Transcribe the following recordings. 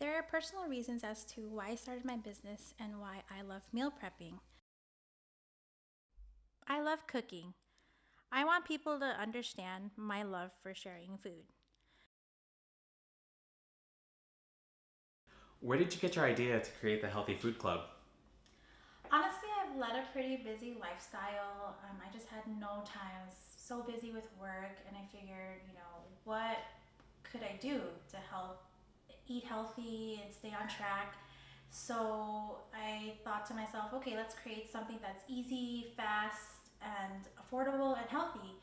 There are personal reasons as to why I started my business and why I love meal prepping. I love cooking. I want people to understand my love for sharing food. Where did you get your idea to create the Healthy Food Club? Honestly, I've led a pretty busy lifestyle. I just had no time. I was so busy with work, and I figured, what could I do to help eat healthy and stay on track? So I thought to myself, okay, let's create something that's easy, fast, and affordable and healthy.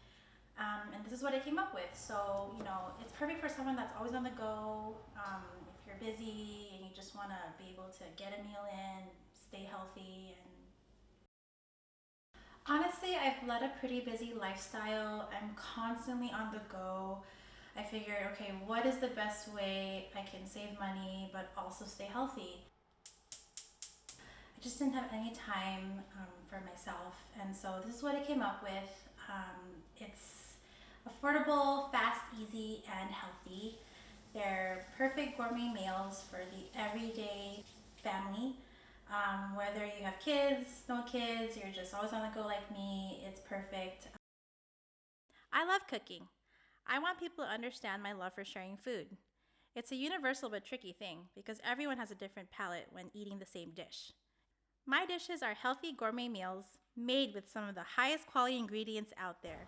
And this is what I came up with. So, it's perfect for someone that's always on the go. If you're busy and you just want to be able to get a meal in, stay healthy. And honestly, I've led a pretty busy lifestyle. I'm constantly on the go. I figured, okay, what is the best way I can save money but also stay healthy? I just didn't have any time for myself. And so this is what I came up with. It's affordable, fast, easy, and healthy. They're perfect gourmet meals for the everyday family. Whether you have kids, no kids, you're just always on the go like me, it's perfect. I love cooking. I want people to understand my love for sharing food. It's a universal but tricky thing because everyone has a different palate when eating the same dish. My dishes are healthy gourmet meals made with some of the highest quality ingredients out there.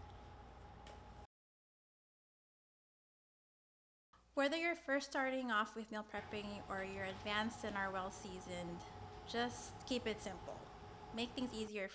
Whether you're first starting off with meal prepping or you're advanced and are well seasoned, just keep it simple. Make things easier